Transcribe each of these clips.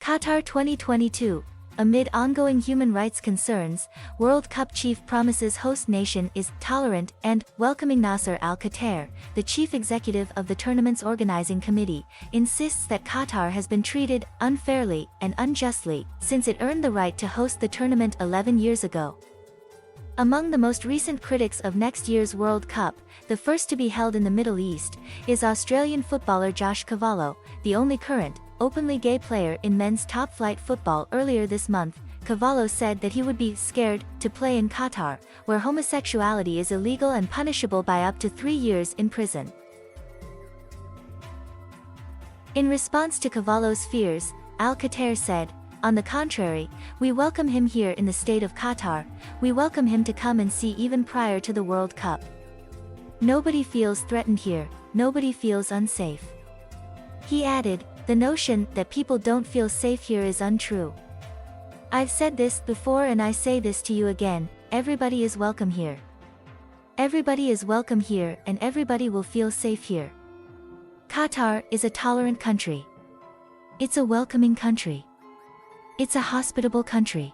Qatar 2022. Amid ongoing human rights concerns, World Cup chief promises host nation is tolerant and welcoming. Nasser Al-Khater, the chief executive of the tournament's organizing committee, insists that Qatar has been treated unfairly and unjustly since it earned the right to host the tournament 11 years ago. Among the most recent critics of next year's World Cup, the first to be held in the Middle East, is Australian footballer Josh Cavallo, the only current, openly gay player in men's top-flight football. Earlier this month, Cavallo said that he would be scared to play in Qatar, where homosexuality is illegal and punishable by up to 3 years in prison. In response to Cavallo's fears, Al-Khater said, "On the contrary, we welcome him here in the state of Qatar. We welcome him to come and see even prior to the World Cup. Nobody feels threatened here, nobody feels unsafe." He added, "The notion that people don't feel safe here is untrue. I've said this before and I say this to you again, everybody is welcome here. Everybody is welcome here and everybody will feel safe here. Qatar is a tolerant country. It's a welcoming country. It's a hospitable country."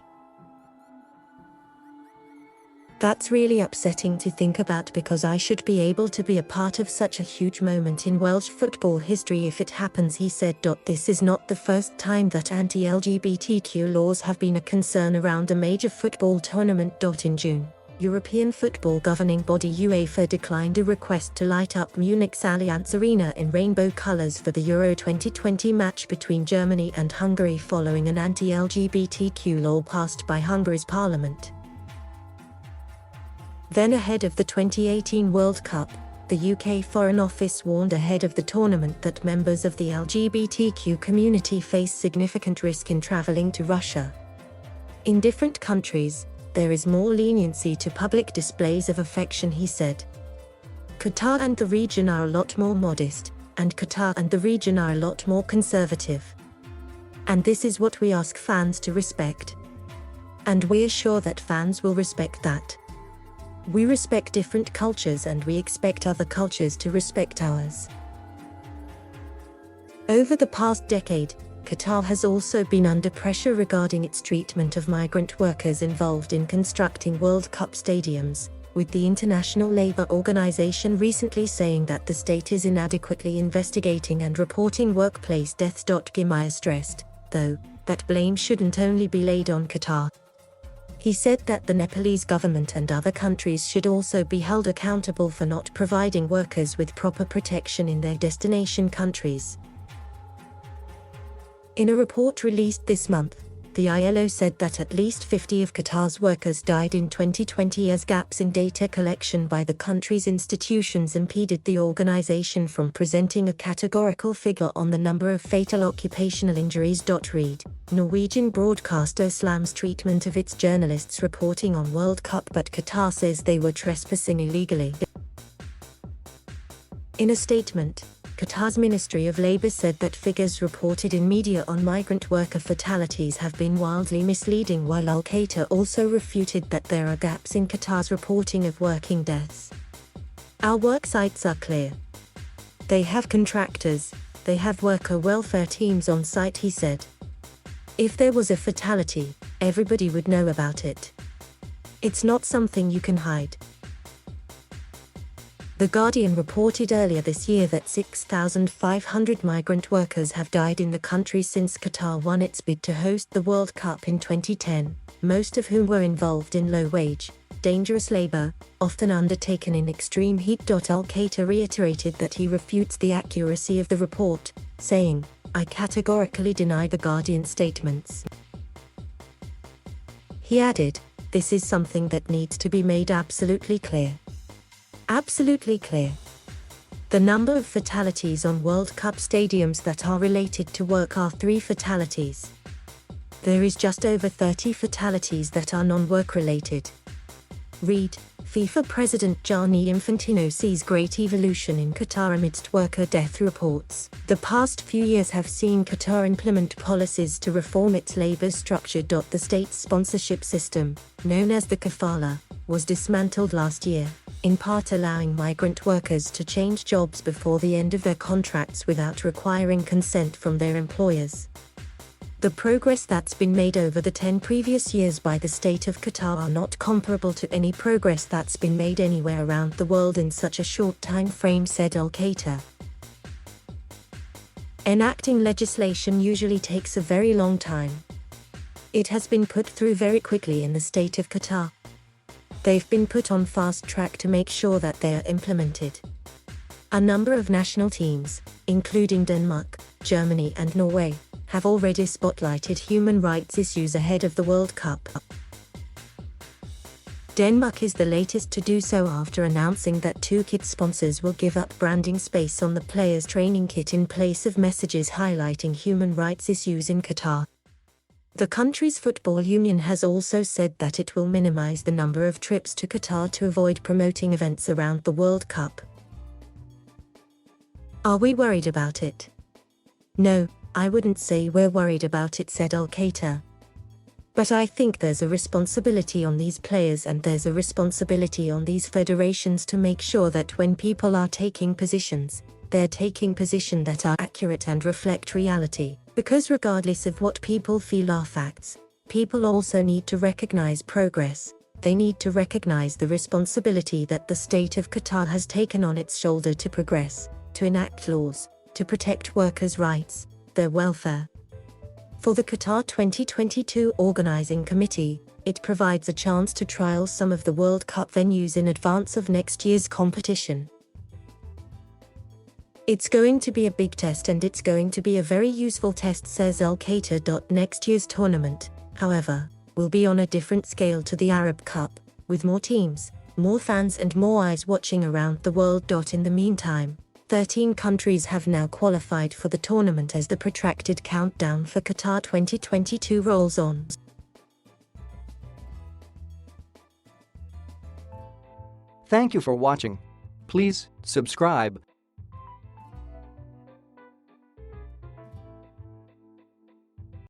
That's really upsetting to think about because I should be able to be a part of such a huge moment in Welsh football history if it happens, he said. This is not the first time that anti-LGBTQ laws have been a concern around a major football tournament. In June, European football governing body UEFA declined a request to light up Munich's Allianz Arena in rainbow colors for the Euro 2020 match between Germany and Hungary following an anti-LGBTQ law passed by Hungary's parliament. Then ahead of the 2018 World Cup, the UK Foreign Office warned ahead of the tournament that members of the LGBTQ community face significant risk in traveling to Russia. In different countries, there is more leniency to public displays of affection, he said. Qatar and the region are a lot more modest, and Qatar and the region are a lot more conservative. And this is what we ask fans to respect. And we're sure that fans will respect that. We respect different cultures and we expect other cultures to respect ours. Over the past decade, Qatar has also been under pressure regarding its treatment of migrant workers involved in constructing World Cup stadiums, with the International Labour Organization recently saying that the state is inadequately investigating and reporting workplace deaths. Gimaya stressed, though, that blame shouldn't only be laid on Qatar. He said that the Nepalese government and other countries should also be held accountable for not providing workers with proper protection in their destination countries. In a report released this month, the ILO said that at least 50 of Qatar's workers died in 2020 as gaps in data collection by the country's institutions impeded the organization from presenting a categorical figure on the number of fatal occupational injuries. Read, Norwegian broadcaster slams treatment of its journalists reporting on World Cup, but Qatar says they were trespassing illegally. In a statement, Qatar's Ministry of Labour said that figures reported in media on migrant worker fatalities have been wildly misleading, while Al-Khater also refuted that there are gaps in Qatar's reporting of working deaths. "Our work sites are clear. They have contractors, they have worker welfare teams on site," he said. "If there was a fatality, everybody would know about it. It's not something you can hide." The Guardian reported earlier this year that 6,500 migrant workers have died in the country since Qatar won its bid to host the World Cup in 2010, most of whom were involved in low-wage, dangerous labor, often undertaken in extreme heat. Al-Khater reiterated that he refutes the accuracy of the report, saying, "I categorically deny the Guardian statements." He added, "This is something that needs to be made absolutely clear. Absolutely clear. The number of fatalities on World Cup stadiums that are related to work are 3 fatalities. There is just over 30 fatalities that are non-work related." Read, FIFA President Gianni Infantino sees great evolution in Qatar amidst worker death reports. The past few years have seen Qatar implement policies to reform its labor structure. The state's sponsorship system, known as the kafala, was dismantled last year, in part allowing migrant workers to change jobs before the end of their contracts without requiring consent from their employers. The progress that's been made over the 10 previous years by the state of Qatar are not comparable to any progress that's been made anywhere around the world in such a short time frame, said Khater. Enacting legislation usually takes a very long time. It has been put through very quickly in the state of Qatar. They've been put on fast track to make sure that they are implemented. A number of national teams, including Denmark, Germany and Norway, have already spotlighted human rights issues ahead of the World Cup. Denmark is the latest to do so after announcing that 2 kit sponsors will give up branding space on the players' training kit in place of messages highlighting human rights issues in Qatar. The country's football union has also said that it will minimize the number of trips to Qatar to avoid promoting events around the World Cup. Are we worried about it? No, I wouldn't say we're worried about it, said Khater. But I think there's a responsibility on these players and there's a responsibility on these federations to make sure that when people are taking positions, they're taking positions that are accurate and reflect reality, because regardless of what people feel are facts, people also need to recognize progress. They need to recognize the responsibility that the state of Qatar has taken on its shoulder to progress, to enact laws, to protect workers' rights, their welfare. For the Qatar 2022 Organizing Committee, it provides a chance to trial some of the World Cup venues in advance of next year's competition. It's going to be a big test and it's going to be a very useful test, says Khater. Next year's tournament, however, will be on a different scale to the Arab Cup, with more teams, more fans and more eyes watching around the world. In the meantime, 13 countries have now qualified for the tournament as the protracted countdown for Qatar 2022 rolls on. Thank you for watching. Please subscribe